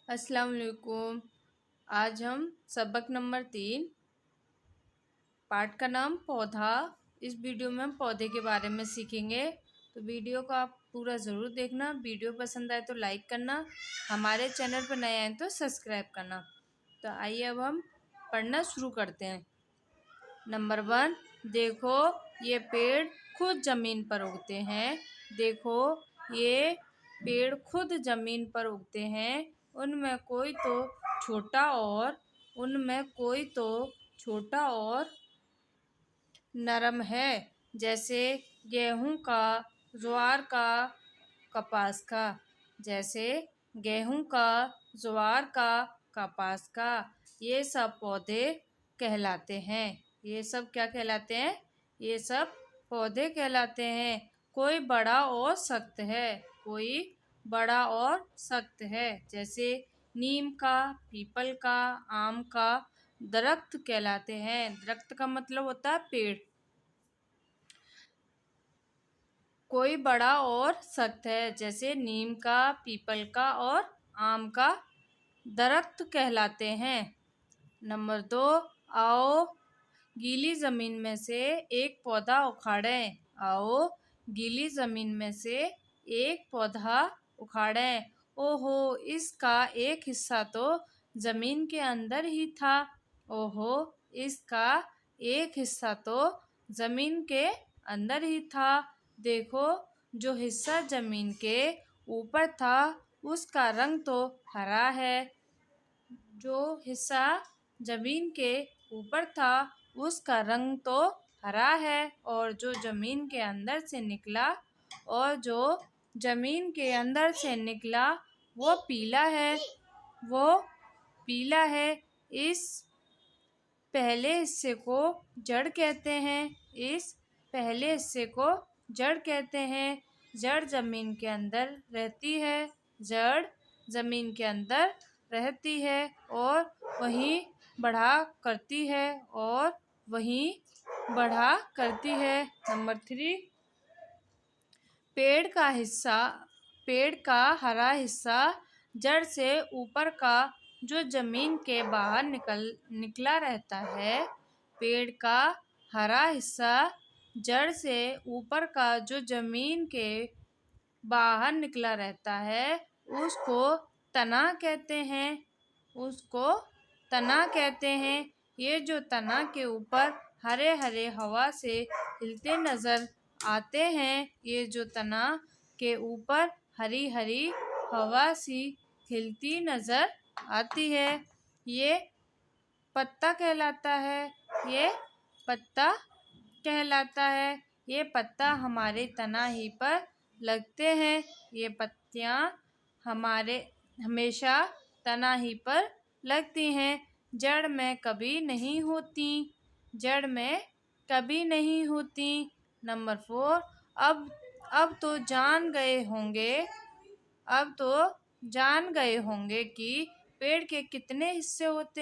अस्सलाम वालेकुम। आज हम सबक नंबर 3 पाठ का नाम पौधा। इस वीडियो में हम पौधे के बारे में सीखेंगे, तो वीडियो को आप पूरा ज़रूर देखना। वीडियो पसंद आए तो लाइक करना, हमारे चैनल पर नए आए तो सब्सक्राइब करना। तो आइए अब हम पढ़ना शुरू करते हैं। नंबर 1, देखो ये पेड़ खुद ज़मीन पर उगते हैं। देखो ये पेड़ खुद ज़मीन पर उगते हैं। उनमें कोई तो छोटा और नरम है, जैसे गेहूं का, ज्वार का, कपास का। जैसे गेहूं का, ज्वार का, कपास का। ये सब पौधे कहलाते हैं। ये सब क्या कहलाते हैं? ये सब पौधे कहलाते हैं। कोई बड़ा और सख्त है, कोई बड़ा और सख्त है। जैसे नीम का, पीपल का, आम का दरख्त कहलाते हैं। दरख्त का मतलब होता है पेड़। कोई बड़ा और सख्त है, जैसे नीम का, पीपल का और आम का दरख्त कहलाते हैं। नंबर 2, आओ गीली ज़मीन में से एक पौधा उखाड़ें। आओ गीली ज़मीन में से एक पौधा उखाड़ें। ओहो, इसका एक हिस्सा तो ज़मीन के अंदर ही था। ओहो, इसका एक हिस्सा तो ज़मीन के अंदर ही था। देखो, जो हिस्सा ज़मीन के ऊपर था उसका रंग तो हरा है। जो हिस्सा ज़मीन के ऊपर था उसका रंग तो हरा है, और जो ज़मीन के अंदर से निकला वो पीला है। इस पहले हिस्से को जड़ कहते हैं। जड़ ज़मीन के अंदर रहती है और वहीं बढ़ा करती है। नंबर 3, पेड़ का हरा हिस्सा जड़ से ऊपर का जो ज़मीन के बाहर निकला रहता है। पेड़ का हरा हिस्सा जड़ से ऊपर का जो ज़मीन के बाहर निकला रहता है उसको तना कहते हैं। ये जो तना के ऊपर हरे हरे हवा से हिलते नज़र आते हैं, ये जो तना के ऊपर हरी हरी हवा सी हिलती नज़र आती है, ये पत्ता कहलाता है। ये पत्ता हमारे तना ही पर लगते हैं। ये पत्तियाँ हमारे हमेशा तना ही पर लगती हैं, जड़ में कभी नहीं होती। नंबर 4, अब तो जान गए होंगे कि पेड़ के कितने हिस्से होते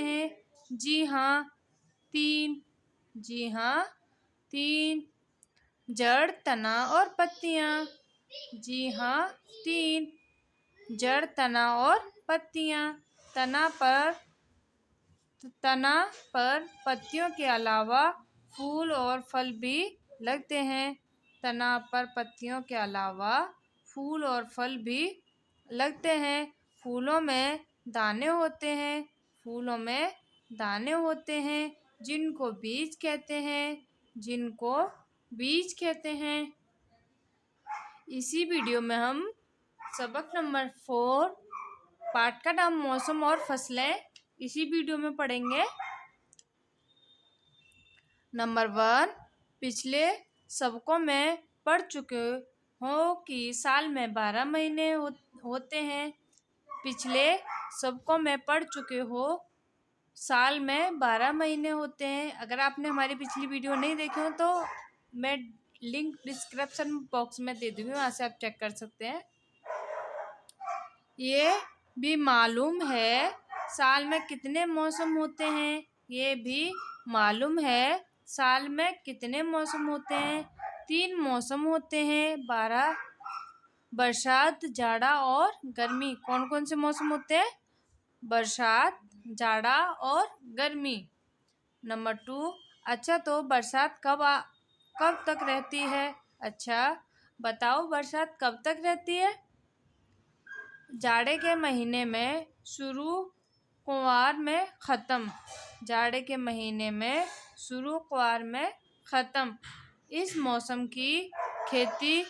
हैं। जी हाँ, 3। जड़, तना और पत्तियाँ। जी हाँ, 3। जड़, तना और पत्तियाँ। तना पर पत्तियों के अलावा फूल और फल भी लगते हैं। फूलों में दाने होते हैं, जिनको बीज कहते हैं। इसी वीडियो में हम सबक नंबर 4 पाठ का नाम मौसम और फसलें इसी वीडियो में पढ़ेंगे। नंबर 1, पिछले सबकों में पढ़ चुके हो कि साल में 12 महीने होते हैं। अगर आपने हमारी पिछली वीडियो नहीं देखी हो तो मैं लिंक डिस्क्रिप्शन बॉक्स में दे दूँगी, वहाँ से आप चेक कर सकते हैं। ये भी मालूम है साल में कितने मौसम होते हैं। 3 मौसम होते हैं, बरसात, जाड़ा और गर्मी कौन कौन से मौसम होते हैं? बरसात, जाड़ा और गर्मी। नंबर 2, अच्छा तो बरसात कब तक रहती है? अच्छा बताओ बरसात कब तक रहती है? जाड़े के महीने में शुरू, कुंवार में ख़त्म। जाड़े के महीने में शुरू, कुंवार में ख़त्म। इस मौसम की खेती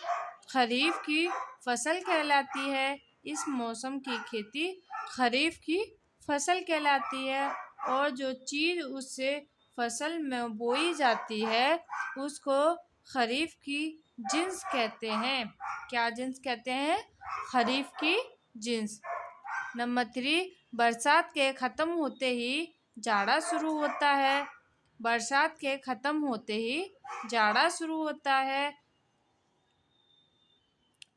खरीफ की फसल कहलाती है। इस मौसम की खेती खरीफ की फसल कहलाती है। और जो चीज़ उससे फसल में बोई जाती है उसको खरीफ की जिन्स कहते हैं। क्या जिन्स कहते हैं? खरीफ की जिन्स। नंबर 3, बरसात के ख़त्म होते ही जाड़ा शुरू होता है। बरसात के ख़त्म होते ही जाड़ा शुरू होता है।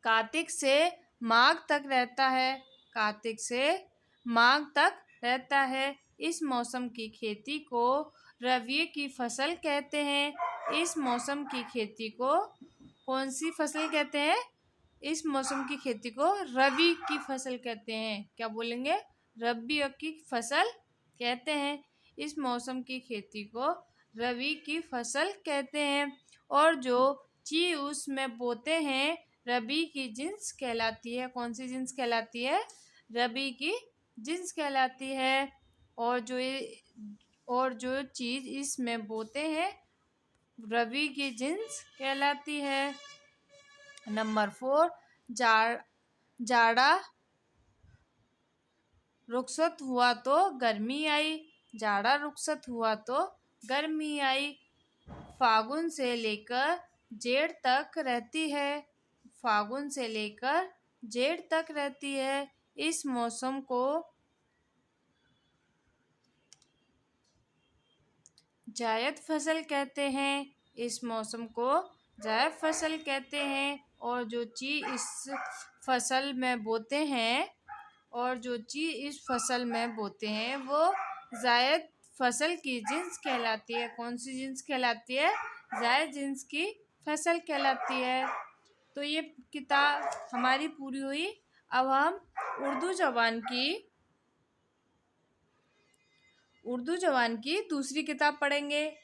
कार्तिक से माघ तक रहता है। कार्तिक से माघ तक रहता है। इस मौसम की खेती को रबी की फसल कहते हैं। इस मौसम की खेती को कौन सी फसल कहते हैं? इस मौसम की खेती को रबी की फसल कहते हैं। क्या बोलेंगे? रबी की फसल कहते हैं। इस मौसम की खेती को रबी की फसल कहते हैं। और जो चीज़ उसमें बोते हैं रबी की जिन्स कहलाती है। कौन सी जिन्स कहलाती है? रबी की जिन्स कहलाती है। और जो चीज़ इसमें बोते हैं रबी की जिन्स कहलाती है। नंबर 4, जाड़ा रुखसत हुआ तो गर्मी आई। जाड़ा रुखसत हुआ तो गर्मी आई। फागुन से लेकर जेठ तक रहती है। फागुन से लेकर जेठ तक रहती है। इस मौसम को जायद फसल कहते हैं। इस मौसम को जायद फसल कहते हैं। और जो चीज़ इस फसल में बोते हैं वो जायद फसल की जिन्स कहलाती है। कौन सी जिन्स कहलाती है? जायद जिन्स की फसल कहलाती है। तो ये किताब हमारी पूरी हुई। अब हम उर्दू ज़बान की दूसरी किताब पढ़ेंगे।